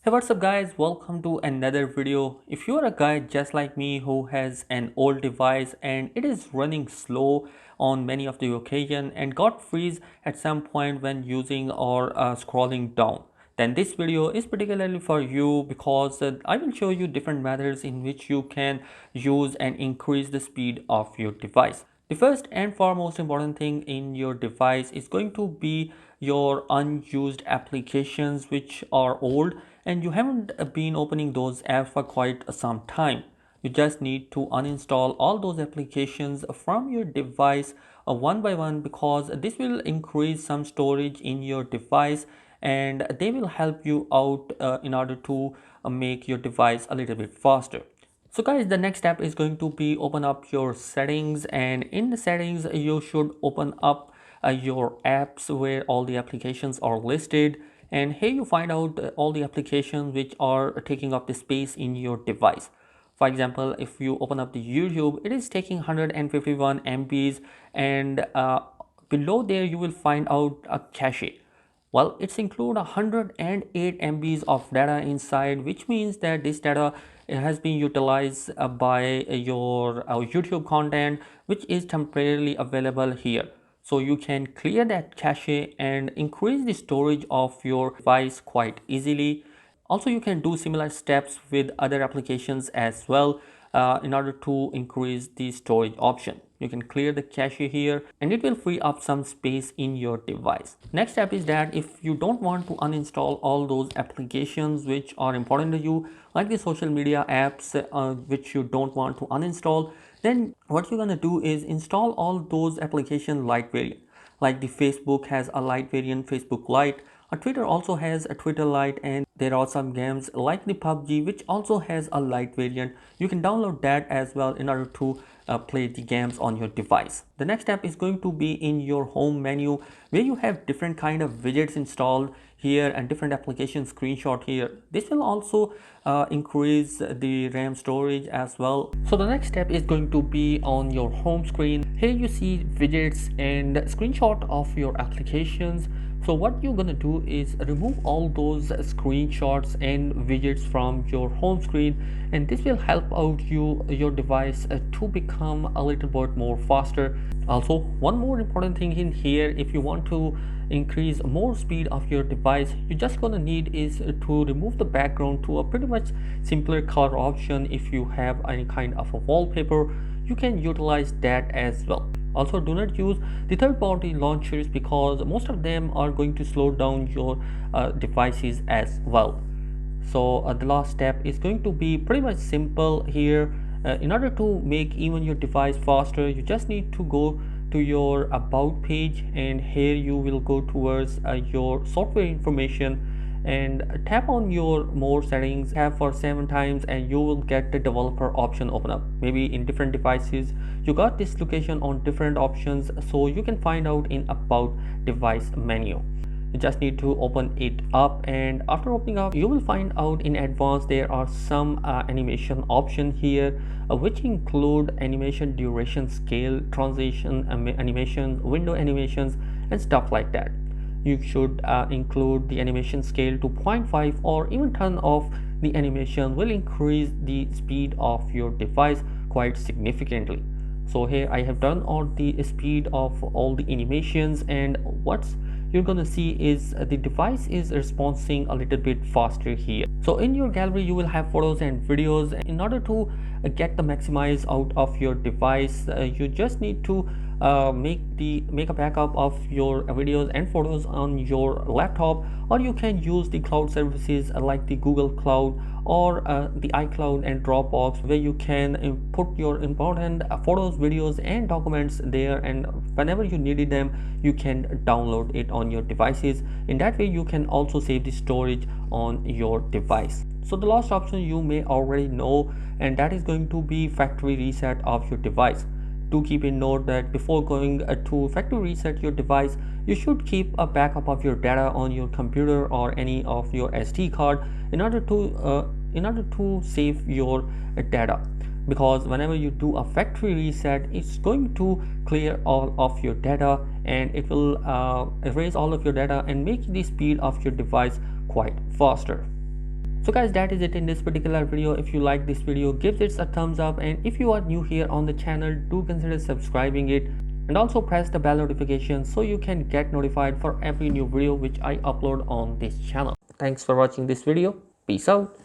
Hey, what's up guys, welcome to another video. If you're a guy just like me who has an old device and it is running slow on many of the occasion and got freeze at some point when using or scrolling down, then this video is particularly for you because I will show you different methods in which you can use and increase the speed of your device. The first and foremost important thing in your device is going to be your unused applications which are old and you haven't been opening those apps for quite some time. You just need to uninstall all those applications from your device one by one, because this will increase some storage in your device and they will help you out in order to make your device a little bit faster. So guys, the next step is going to be open up your settings, and in the settings you should open up your apps where all the applications are listed, and here you find out all the applications which are taking up the space in your device. For example, if you open up the YouTube, it is taking 151 MBs, and below there you will find out a cache. Well, it's include 108 MBs of data inside, which means that this data has been utilized by your YouTube content, which is temporarily available here. So you can clear that cache and increase the storage of your device quite easily. Also, you can do similar steps with other applications as well in order to increase the storage option. You can clear the cache here and it will free up some space in your device. Next step is that if you don't want to uninstall all those applications which are important to you, like the social media apps which you don't want to uninstall, then what you're gonna do is install all those applications light variant. Like the Facebook has a light variant, Facebook Lite. Twitter also has a Twitter Lite, and there are some games like the PUBG which also has a light variant. You can download that as well in order to play the games on your device. The next step is going to be in your home menu, where you have different kind of widgets installed here and different application screenshot here. This will also increase the RAM storage as well. So the next step is going to be on your home screen. Here you see widgets and screenshot of your applications. So what you're gonna do is remove all those screenshots and widgets from your home screen, and this will help out your device to become a little bit more faster. Also, one more important thing in here, if you want to increase more speed of your device, you're just gonna need is to remove the background to a pretty much simpler color option. If you have any kind of a wallpaper, you can utilize that as well. Also, do not use the third-party launchers because most of them are going to slow down your devices as well. So the last step is going to be pretty much simple here. In order to make even your device faster, you just need to go to your about page, and here you will go towards your software information and tap on your more settings, tap for 7 times, and you will get the developer option open up. Maybe in different devices you got this location on different options, so you can find out in about device menu. You just need to open it up, and after opening up you will find out in advance there are some animation option here which include animation duration, scale, transition animation, window animations, and stuff like that. You should include the animation scale to 0.5 or even turn off the animation will increase the speed of your device quite significantly. So here I have done all the speed of all the animations, and what's you're gonna see is the device is responding a little bit faster here. So in your gallery you will have photos and videos. In order to get the maximize out of your device, you just need to make a backup of your videos and photos on your laptop, or you can use the cloud services like the Google Cloud or the iCloud and Dropbox, where you can put your important photos, videos, and documents there, and whenever you needed them you can download it on your devices. In that way you can also save the storage on your device. So the last option you may already know, and that is going to be factory reset of your device. Do keep in note that before going to factory reset your device, you should keep a backup of your data on your computer or any of your SD card in order to save your data, because whenever you do a factory reset it's going to clear all of your data, and it will erase all of your data and make the speed of your device quite faster. So guys, that is it in this particular video. If you like this video, give it a thumbs up, and if you are new here on the channel, do consider subscribing it, and also press the bell notification so you can get notified for every new video which I upload on this channel. Thanks for watching this video. Peace out.